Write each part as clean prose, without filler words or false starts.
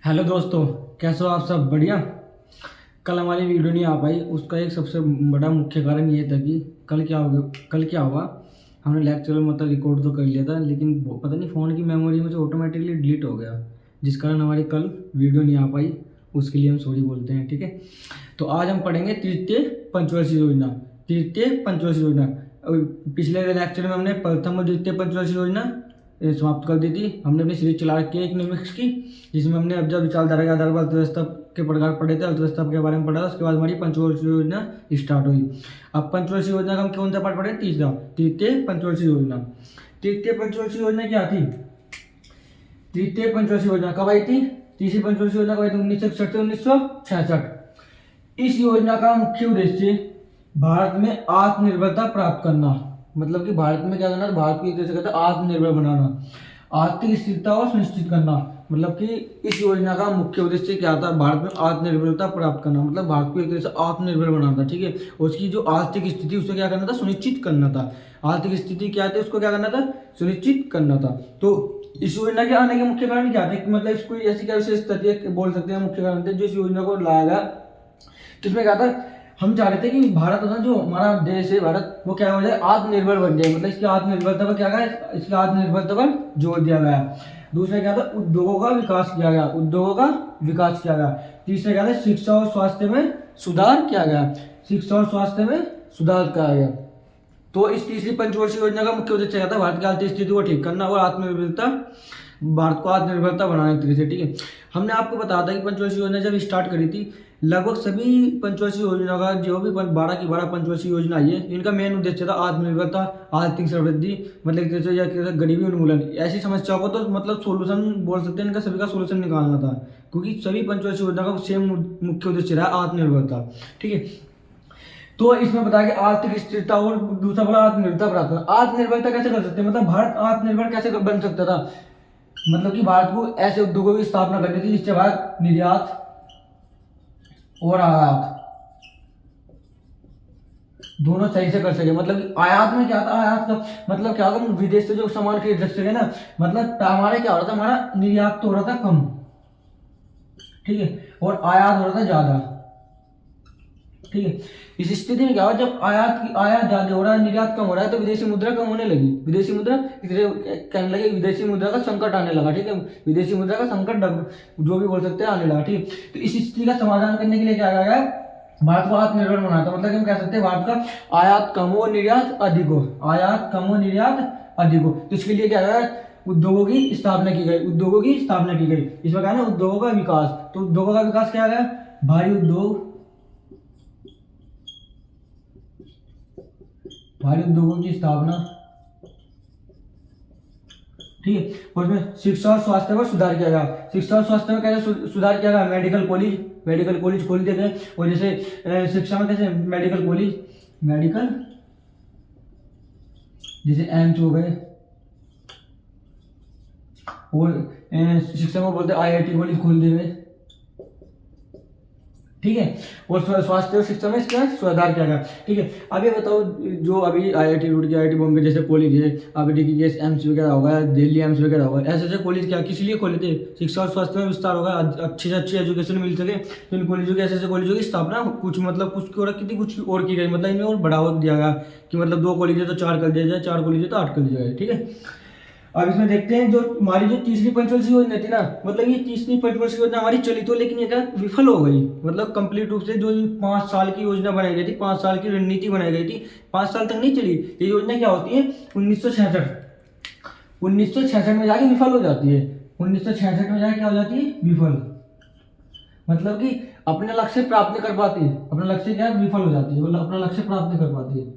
Hello दोस्तों, कैसे हो आप? सब बढ़िया। कल हमारी वीडियो नहीं आ पाई, उसका एक सबसे बड़ा मुख्य कारण ये था कि कल क्या हुआ। हमने लेक्चर मतलब रिकॉर्ड तो कर लिया था, लेकिन पता नहीं फ़ोन की मेमोरी में से ऑटोमेटिकली डिलीट हो गया, जिस कारण हमारी कल वीडियो नहीं आ पाई। उसके लिए हम सॉरी बोलते हैं, ठीक है। तो आज हम पढ़ेंगे तृतीय पंचवर्षीय योजना। तृतीय पंचवर्षीय योजना पिछले लेक्चर में हमने प्रथम और द्वितीय पंचवर्षीय योजना समाप्त कर दी थी। हमने अपनी सीरीज चला रखी है इकोनॉमिक्स की, जिसमें हमने अब जब विचारधारा के आधार पर अर्थव्यवस्था के प्रकार पढ़े थे, अर्थव्यवस्था के बारे में पढ़ा था। उसके बाद हमारी पंचवर्षीय योजना स्टार्ट हुई। अब पंचवर्षीय योजना का हम कौन सा पार्ट पढ़े? तीसरा, तृतीय पंचवर्षीय योजना। तृतीय पंचवर्षीय योजना क्या थी? तृतीय पंचवर्षीय योजना कब आई थी? तीसरी पंचवर्षीय योजना कब आई थी? 1961 से 1966। इस योजना का मुख्य उद्देश्य भारत में आत्मनिर्भरता प्राप्त करना, मतलब कि भारत में क्या करना, भारत को एक तरह से कहते हैं आत्मनिर्भर बनाना, आर्थिक स्थिरता और सुनिश्चित करना। मतलब कि इस योजना का मुख्य उद्देश्य क्या था? भारत में आत्मनिर्भरता प्राप्त करना, मतलब भारत को एक तरह से आत्मनिर्भर बनाना था, ठीक है। उसकी जो आर्थिक स्थिति उसको क्या करना था? सुनिश्चित करना था। आर्थिक स्थिति क्या थी? उसको क्या करना था? सुनिश्चित करना था। तो इस योजना के आने के मुख्य कारण क्या थे? मतलब इसको ऐसी क्या विशेष तथ्य बोल सकते हैं मुख्य कारण थे जो इस योजना को लाया गया? तो इसमें क्या था, हम चाह रहे थे कि भारत ना, जो हमारा देश है भारत, वो क्या हो जाए? आत्मनिर्भर बन जाए। मतलब इसकी आत्मनिर्भरता पर क्या गया? इसकी आत्मनिर्भरता पर जोर दिया गया। दूसरा क्या था? उद्योगों का विकास किया गया, उद्योगों का विकास किया गया। तीसरा क्या था? शिक्षा और स्वास्थ्य में सुधार किया गया, शिक्षा और स्वास्थ्य में सुधार किया गया। तो इस तीसरी पंचवर्षीय योजना का मुख्य उद्देश्य क्या था? भारत की आर्थिक स्थिति को ठीक करना और आत्मनिर्भरता, भारत को आत्मनिर्भरता बनाने के लिए, ठीक है। हमने आपको बताया था कि पंचवर्षीय योजना जब स्टार्ट करी थी, लगभग सभी पंचवर्षीय योजना का जो भी 12 की 12 पंचवर्षीय योजना आई है, इनका मेन उद्देश्य था आत्मनिर्भरता, आर्थिक समृद्धि, मतलब जैसे या गरीबी उन्मूलन। ऐसी समस्याओं को तो मतलब सोल्यूशन बोल सकते हैं, इनका सभी का सोल्यूशन निकालना था, क्योंकि सभी पंचवर्षीय योजना का सेम मुख्य उद्देश्य रहा आत्मनिर्भरता, ठीक है। तो इसमें बताया कि आर्थिक स्थिरता और दूसरा बोला आत्मनिर्भरता प्राप्त करना। आत्मनिर्भरता कैसे कर सकते हैं? मतलब भारत आत्मनिर्भर कैसे बन सकता था? मतलब कि भारत को ऐसे उद्योगों की स्थापना करनी थी जिससे भारत निर्यात और आयात दोनों सही से कर सके। मतलब कि आयात में क्या था? आयात का मतलब क्या होगा? विदेश से जो सामान खरीद सके ना, मतलब हमारे क्या हो रहा था, हमारा निर्यात तो हो रहा था कम, ठीक है, और आयात हो रहा था ज्यादा, ठीक है। इस स्थिति में क्या हुआ? जब आयात ज्यादा हो रहा है, निर्यात कम हो रहा है, तो विदेशी मुद्रा कम होने लगी। विदेशी मुद्रा कहने लगे, विदेशी मुद्रा का संकट आने लगा, ठीक है। विदेशी मुद्रा का संकट जो भी बोल सकते हैं आने लगा, ठीक है। तो इस स्थिति का समाधान करने के लिए क्या गया? भारत को आत्मनिर्भर बनाना था। मतलब हम कह सकते हैं भारत का आयात कम हो, निर्यात अधिक हो, आयात कम हो, निर्यात अधिक हो। तो इसके लिए क्या गया? उद्योगों की स्थापना की गई, उद्योगों की स्थापना की गई। इसमें क्या है ना, उद्योगों का विकास। तो उद्योगों का विकास क्या गया? भारी उद्योग, भारी उद्योगों की स्थापना, ठीक है। और उसमें शिक्षा और स्वास्थ्य पर सुधार किया गया। शिक्षा और स्वास्थ्य में कैसे सुधार किया गया? मेडिकल कॉलेज खोल दिए गए। और जैसे शिक्षा में कैसे? मेडिकल जैसे एम्स हो गए, और शिक्षा में बोलते IIT कॉलेज खोल दिए गए, ठीक है। और स्वास्थ्य और शिक्षा में इसका सुधार किया गया, ठीक है। अब ये बताओ, जो अभी IIT रुड़की, IIT बॉम्बे जैसे कॉलेज है, अभी DKS एम्स वगैरह होगा, दिल्ली एम्स वगैरह होगा, ऐसे ऐसे कॉलेज क्या किस लिए खोले थे? शिक्षा और स्वास्थ्य में विस्तार होगा, अच्छी से अच्छी एजुकेशन मिल सके। तो इन कॉलेजों की, ऐसे ऐसे कॉलेजों की स्थापना कुछ मतलब कुछ की और की थी, कुछ और की गई। मतलब इनमें और बढ़ावा दिया गया कि मतलब 2 कॉलेज है तो 4 कर दिया जाए, 4 कॉलेज है तो 8 कर दिया जाए, ठीक है। अब इसमें देखते हैं, जो हमारी जो तीसरी पंचवर्षीय योजना थी ना, मतलब ये तीसरी पंचवर्षीय योजना हमारी चली तो, लेकिन ये क्या विफल हो गई। मतलब कंप्लीट रूप से जो 5 साल की योजना बनाई गई थी, 5 साल की रणनीति बनाई गई थी, 5 साल तक नहीं चली। ये योजना क्या होती है? 1966 में जाके विफल हो जाती है। 1966 में जाके क्या हो जाती है? विफल। मतलब कि अपने लक्ष्य प्राप्त नहीं कर पाती, अपना लक्ष्य क्या है? विफल हो जाती है, मतलब अपना लक्ष्य प्राप्त नहीं कर पाती है।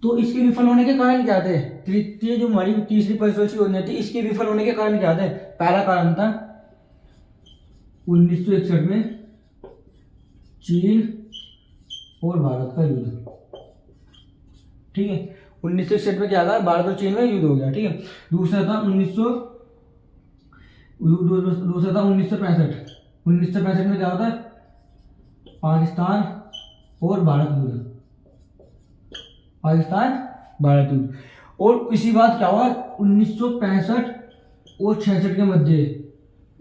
तो इसके विफल होने के कारण क्या थे? तृतीय जो हमारी तीसरी पंचवर्षीय योजना थी, इसके विफल होने के कारण क्या थे? पहला कारण था 1961 में चीन और भारत का युद्ध, ठीक है। 1961 में क्या था? भारत और चीन में युद्ध हो गया, ठीक है। दूसरा था 1965। 1965 में क्या होता है? पाकिस्तान और भारत युद्ध, पाकिस्तान भारत युद्ध। और इसी बात क्या हुआ? 1965 और 66 के मध्य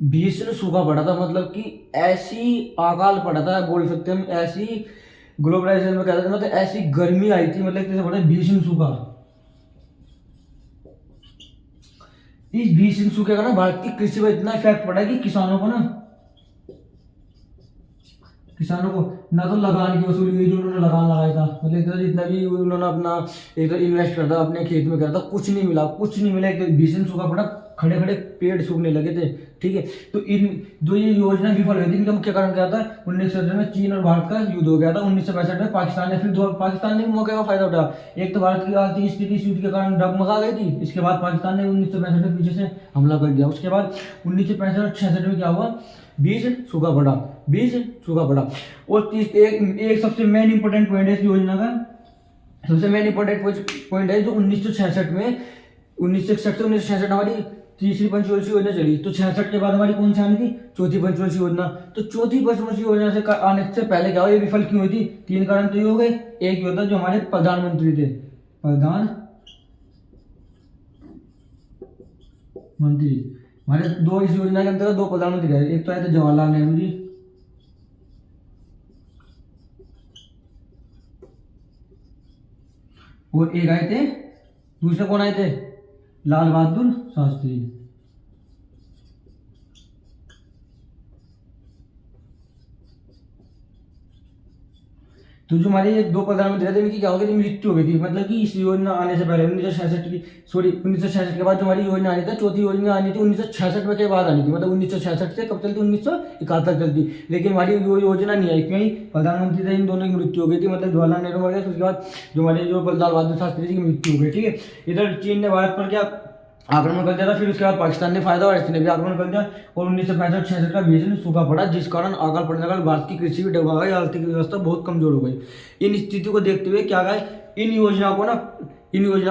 भीषण सूखा पड़ा था, मतलब कि ऐसी अकाल पड़ा था, बोल सकते हैं हम, ऐसी ग्लोबलाइजेशन में कहते हैं, मतलब ऐसी गर्मी आई थी, मतलब कैसे पड़ा भीषण सूखा। इस भीषण सूखे का ना भारत की कृषि पर इतना इफेक्ट पड़ा है कि किसानों को ना तो लगान की वसूली हुई जो उन्होंने लगान लगाया था, मतलब इतना जितना भी उन्होंने अपना एक तो इन्वेस्ट करता अपने खेत में करता, कुछ नहीं मिला। एक तो भीषण सूखा पड़ा, खड़े खड़े पेड़ सूखने लगे थे, ठीक है। तो इन जो ये योजना विफल हुई थी, इनका मुख्य कारण क्या था? 1967 में चीन और भारत का युद्ध हो गया था। 1965 में पाकिस्तान ने फिर पाकिस्तान ने भी मौके का फायदा उठाया। एक तो भारत की आर्थिक स्थिति इस युद्ध के कारण डगमगा गई थी, इसके बाद पाकिस्तान ने 1965 में पीछे से हमला कर दिया। उसके बाद 1965 और 66 में क्या हुआ? बीज सूखा पड़ा। और एक सबसे मेन इंपॉर्टेंट पॉइंट है इस योजना का, सबसे मेन इंपॉर्टेंट पॉइंट है जो 1966 में 1961 से 1966 हमारी तीसरी पंचवर्षीय योजना चली। तो 66 के बाद हमारी कौन सी आनी थी? चौथी पंचवर्षीय योजना। तो चौथी पंचवर्षीय योजना से आने से पहले क्या हुआ? ये विफल क्यों हुई थी? 3 कारण तो ये हो गए। एक ये होता जो हमारे प्रधानमंत्री थे, हमारे दो इस योजना के अंतर्गत 2 प्रधानमंत्री रहे। एक तो आए थे जवाहरलाल नेहरू जी, और एक आए थे, दूसरे कौन आए थे? लाल बहादुर शास्त्री। तो जो हमारे ये 2 प्रधानमंत्री थे इनकी क्या हो गई थी? मृत्यु हो गई थी। मतलब कि इस योजना आने से पहले 1966 की, सॉरी 1966 के बाद जो हमारी योजना आनी थी, चौथी योजना आनी थी 1966 में के बाद आनी थी। मतलब 1966 से कब चलती? 1971 चलती। लेकिन हमारी वो योजना नहीं आई, क्यों? प्रधानमंत्री थे इन दोनों की मृत्यु हो गई थी, मतलब जवाहरलाल नेहरू मर गए, उसके बाद जो हमारे जो लाल बहादुर शास्त्री जी की मृत्यु हो गई, ठीक है। इधर चीन ने भारत पर क्या आक्रमण कर दिया था, फिर उसके बाद पाकिस्तान ने फायदा और इसने भी आक्रमण कर दिया, और 1965-66 का भीषण सूखा पड़ा, जिस कारण अकाल पड़ने के कारण भारत की कृषि भी डगमगा गई, आर्थिक व्यवस्था बहुत कमजोर हो गई। इन स्थिति को देखते हुए क्या गए, इन योजना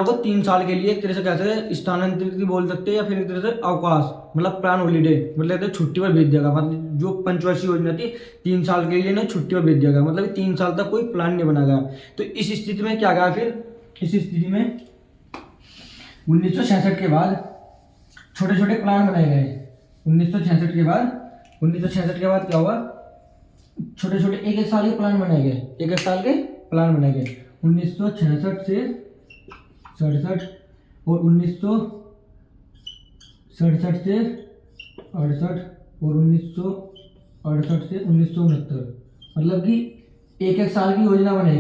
को 3 साल के लिए एक तरह से कैसे स्थानांतरित भी बोल सकते हैं, या फिर एक तरह से अवकाश, मतलब प्लान हॉलीडे, मतलब छुट्टी पर भेज दिया गया। मतलब जो पंचवर्षीय योजना थी 3 साल के लिए ना छुट्टी पर भेज दिया गया, मतलब 3 साल तक कोई प्लान नहीं बना गया। तो इस स्थिति में क्या गया? फिर इस स्थिति में 1966 के बाद छोटे छोटे प्लान बनाए गए। 1966 के बाद क्या हुआ? छोटे छोटे एक साल के प्लान बनाए गए, 1966 से 67 और 1967 से 68 और 1968 से 1969, मतलब कि एक साल की योजना बनाई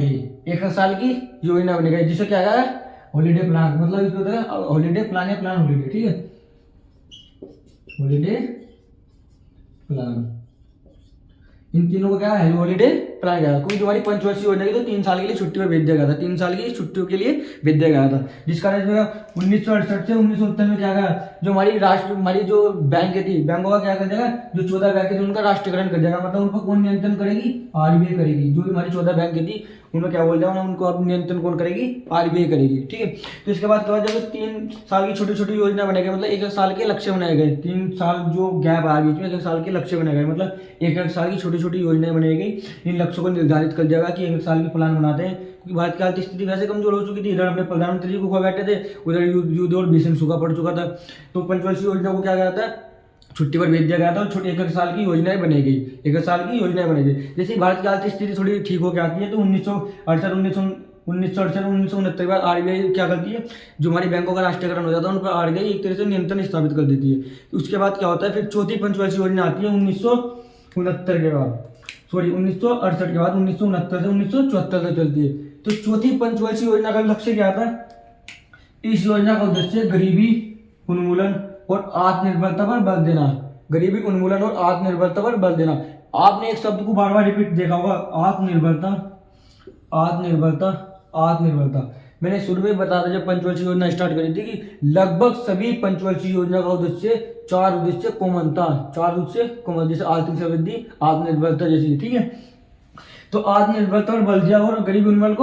गई, जिसे क्या कहा? Holiday plan. मतलब इसको होता है हॉलीडे प्लान या प्लान हॉलीडे, ठीक है, हॉलीडे प्लान। इन तीनों को क्या है? हॉलीडे प्लान गया, क्योंकि तुम्हारी पंचवर्षीय योजना की तो 3 साल के लिए छुट्टी पर भेज दिया गया था, 3 साल की छुट्टियों के लिए भेज दिया गया था, जिस कारण 1968 से 1969 में क्या गया? जो हमारी जो बैंक थी, बैंकों का क्या कर देगा? जो 14 बैंक थी उनका राष्ट्रीयकरण कर देगा। मतलब उनको कौन नियंत्रण करेगी? आरबीआई करेगी। जो हमारी 14 बैंक थी उनको क्या बोल जाओ, उनको अब नियंत्रण कौन करेगी? आरबीआई करेगी, ठीक है। तो इसके बाद क्या हुआ? जब 3 साल की छोटी छोटी योजना बनाई गई, मतलब 1 साल के लक्ष्य बनाए गए, 3 साल जो गैप आया बीच में, 1 साल के लक्ष्य बनाए गए, मतलब 1 साल की छोटी छोटी योजनाएं बनाई गई। इन लक्ष्यों को निर्धारित कर दिया गया कि 1 साल की प्लान बनाते हैं, क्योंकि भारत की आर्थिक स्थिति वैसे कमजोर हो चुकी थी। इधर अपने प्रधानमंत्री जी को खो बैठे थे, उधर युद्ध और भीषण सूखा पड़ चुका था। तो पंचवर्षीय योजना को क्या कहा जाता है? छुट्टी पर भेज दिया गया था, और छोटी 1 साल की योजनाएं बनाई गई, 1 साल की योजनाएं बनाई गई। जैसे ही भारत की आर्थिक स्थिति थोड़ी ठीक होकर आती है, तो 1968 1969 के बाद आरबीआई क्या करती है? जो हमारी बैंकों का राष्ट्रीयकरण हो जाता है उन पर आरबीआई एक तरह से नियंत्रण स्थापित कर देती है। उसके बाद क्या होता है? फिर चौथी पंचवर्षीय योजना आती है 1969 के बाद, सॉरी 1968 के बाद, 1969 से 1974 तक चलती है। तो चौथी पंचवर्षीय योजना का लक्ष्य क्या था? इस योजना का उद्देश्य गरीबी उन्मूलन और आत्मनिर्भरता पर बल देना। गरीबी उन्मूलन और आत्मनिर्भरता पर बल देना। आपने एक शब्द को बार बार रिपीट देखा होगा, आत्मनिर्भरता। मैंने शुरू में बताया था जब पंचवर्षीय योजना स्टार्ट करी थी कि लगभग सभी पंचवर्षीय योजना का उद्देश्य 4 उद्देश्य कॉमन था, 4 उद्देश्य कॉमन, जैसे आर्थिक समृद्धि, आत्मनिर्भरता जैसी, ठीक है। तो आत्मनिर्भरता पर बल दिया और गरीबी उन्मूलन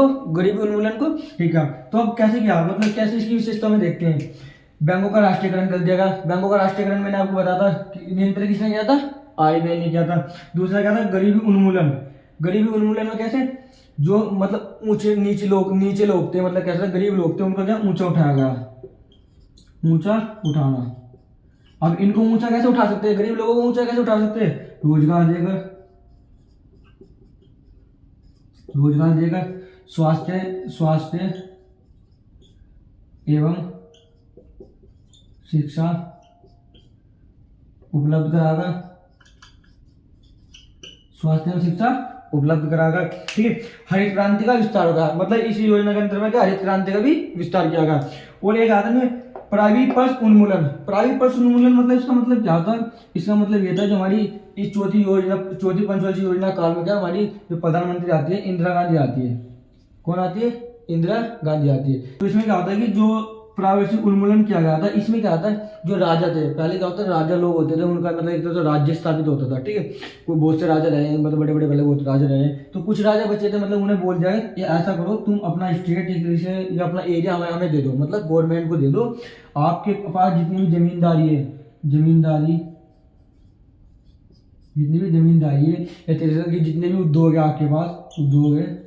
को ठीक है। तो अब कैसे किया? मतलब कैसे इसकी विशेषता में देखते हैं। बैंकों का राष्ट्रीयकरण कर दिया गया। बैंकों का राष्ट्रीयकरण मैंने आपको बताया था, नियंत्रण किसने किया था? आरबीआई ने किया था। दूसरा क्या था? गरीबी उन्मूलन में कैसे? जो मतलब नीचे लोग थे, मतलब कैसे? गरीब लोग थे, उनको क्या ऊंचा उठाया गया, ऊंचा उठाना। अब इनको ऊंचा कैसे उठा सकते हैं, गरीब लोगों को ऊंचा कैसे उठा सकते हैं, रोजगार देकर, रोजगार देकर, स्वास्थ्य स्वास्थ्य एवं शिक्षा उपलब्ध कराकर, स्वास्थ्य एवं शिक्षा उपलब्ध कराकर, ठीक है। हरित क्रांति का विस्तार होगा, मतलब इस योजना के अंतर्गत क्या हरित क्रांति का भी विस्तार किया गया। और एक आता है प्राविपर्श उन्मूलन। प्राविपर्श उन्मूलन मतलब इसका मतलब क्या होता है, इसका मतलब ये था जो हमारी इस चौथी योजना, चौथी पंचवर्षीय योजना काल में क्या हमारी जो प्रधानमंत्री आती है इंदिरा गांधी आती है। कौन आती है, इंदिरा गांधी आती है। तो इसमें क्या होता है कि जो प्राविपर्श उन्मूलन किया गया था, इसमें क्या होता है जो राजा थे, पहले क्या होता है राजा लोग होते थे, उनका मतलब एक तरह से राज्य स्थापित होता था, ठीक है। कोई बहुत से राजा रहे, मतलब बड़े बड़े पहले बहुत राजा रहे, तो कुछ राजा बचे थे, मतलब उन्हें बोल जाए ये ऐसा करो तुम अपना स्टेट एक तरह से या अपना एरिया हमें दे दो, मतलब गवर्नमेंट को दे दो, आपके पास जितनी भी जमींदारी है, जमींदारी जितनी भी जमींदारी है या तरह के जितने भी उद्योग है आपके पास, उद्योग है,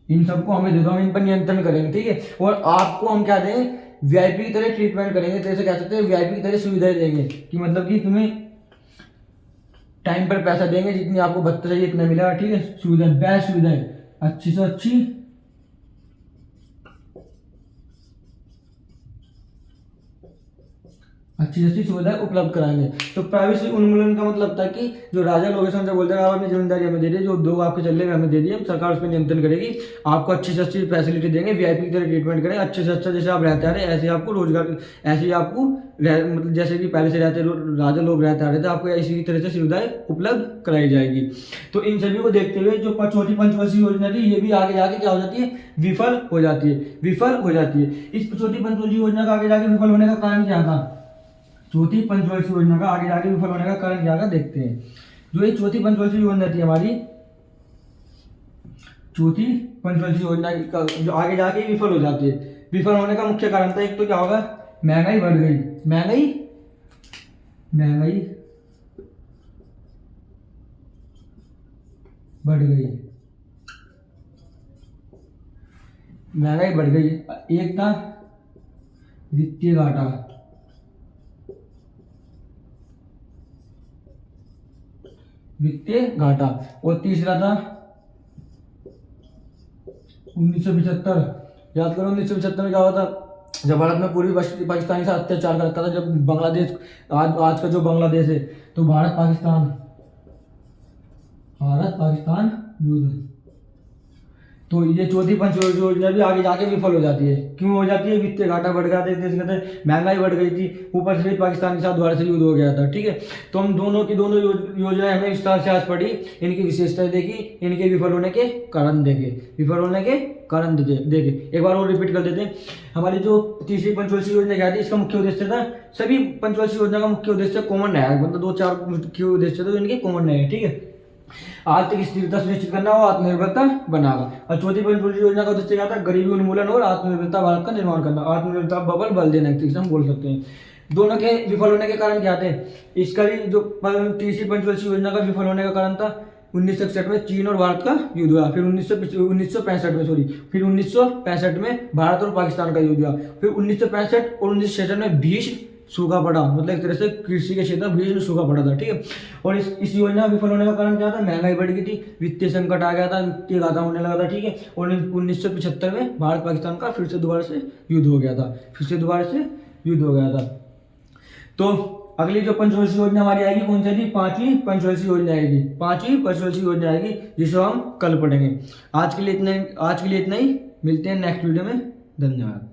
इन सबको हमें दे दो, हम इन पर नियंत्रण करेंगे, ठीक है। और आपको हम क्या दें, वीआईपी की तरह ट्रीटमेंट करेंगे, जैसे कह सकते हैं वीआईपी की तरह सुविधाएं देंगे, कि मतलब कि तुम्हें टाइम पर पैसा देंगे, जितनी आपको भत्ता चाहिए इतना मिलेगा, ठीक है। सुविधा बेस्ट सुविधाएं, अच्छी से अच्छी अच्छी अच्छी सुविधाएं उपलब्ध कराएंगे। तो प्राइवेसी उन्मूलन का मतलब था कि जो राजा लोग हैं उनसे बोलते हैं आप अपनी जिम्मेदारी हमें दे दिए, जो उद्योग आपके चल रहे हैं हमें दे दिए, सरकार उस पर नियंत्रण करेगी, आपको अच्छी से अच्छी फैसिलिटी देंगे, वीआईपी की तरह ट्रीटमेंट करें, अच्छे से अच्छा जैसे आप रहते आ रहे ऐसे आपको रोजगार, ऐसे ही आपको मतलब जैसे कि पहले से रहते राजा लोग रहते आ रहे थे, आपको इसी तरह से सुविधाएं उपलब्ध कराई जाएगी। तो इन सभी को देखते हुए जो चौथी पंचवर्षीय योजना थी ये भी आगे जाके क्या हो जाती है, विफल हो जाती है, विफल हो जाती है। इस चौथी पंचवर्षीय योजना का आगे जाके विफल होने का कारण क्या था, चौथी पंचवर्षीय योजना का आगे जाके विफल होने का कारण क्या था देखते हैं। जो ये चौथी पंचवर्षीय योजना थी हमारी, चौथी पंचवर्षीय योजना का जो आगे जाके विफल हो जाती है, विफल होने का मुख्य कारण था एक तो क्या होगा, महंगाई बढ़ गई, महंगाई महंगाई बढ़ गई, महंगाई बढ़ गई। एक था वित्तीय घाटा, वित्तीय घाटा। और तीसरा था 1975, याद करो 1975 में क्या हुआ था, जब भारत में पूर्वी पाकिस्तानी से अत्याचार करता था, जब बांग्लादेश आज का जो बांग्लादेश है, तो भारत पाकिस्तान युद्ध। तो ये चौथी पंचवर्षीय योजना भी आगे जाके विफल हो जाती है। क्यों हो जाती है, वित्तीय घाटा बढ़ गया था, महंगाई बढ़ गई थी, ऊपर से पाकिस्तान के साथ दोबारा से युद्ध हो गया था, ठीक है। तो हम दोनों की दोनों योजनाएं हमने विस्तार से आज पढ़ी, इनकी विशेषताएं देखी, इनके विफल होने के कारण देखे, विफल होने के कारण देखे। एक बार और रिपीट कर देते हैं, हमारी जो तीसरी पंचवर्षीय योजना क्या थी, इसका मुख्य उद्देश्य था, सभी पंचवर्षीय योजना का मुख्य उद्देश्य कॉमन है, मतलब 2-4 मुख्य उद्देश्य थे, इनके कॉमन है, ठीक है। आर्थिक स्थिरता सुनिश्चित करना और आत्मनिर्भरता बनाना। और चौथी पंचवर्षीय योजना का उद्देश्य क्या था, गरीबी उन्मूलन और आत्मनिर्भरता भारत का निर्माण करना, आत्मनिर्भरता बबल बल देना एक हम बोल सकते हैं। दोनों के विफल होने के कारण क्या थे, इसका भी जो तीसरी पंचवर्षीय योजना का विफल होने का कारण था 1961 में चीन और भारत का युद्ध हुआ, फिर 1965 में भारत और पाकिस्तान का युद्ध हुआ, फिर 1965 और 1966 में भीषण सूखा पड़ा, मतलब एक तरह से कृषि के क्षेत्र में भीषण सूखा पड़ा था, ठीक है। और इस योजना विफल होने का कारण क्या था, महंगाई बढ़ गई थी, वित्तीय संकट आ गया था, वित्तीय घाटा होने लगा था, ठीक है। और 1975 में भारत पाकिस्तान का फिर से दोबारा से युद्ध हो गया था, तो अगली जो पंचवर्षीय योजना हमारी आएगी कौन सी, पांचवी पंचवर्षीय योजना आएगी, जिसको हम कल पढ़ेंगे। आज के लिए इतना ही, मिलते हैं नेक्स्ट वीडियो में, धन्यवाद।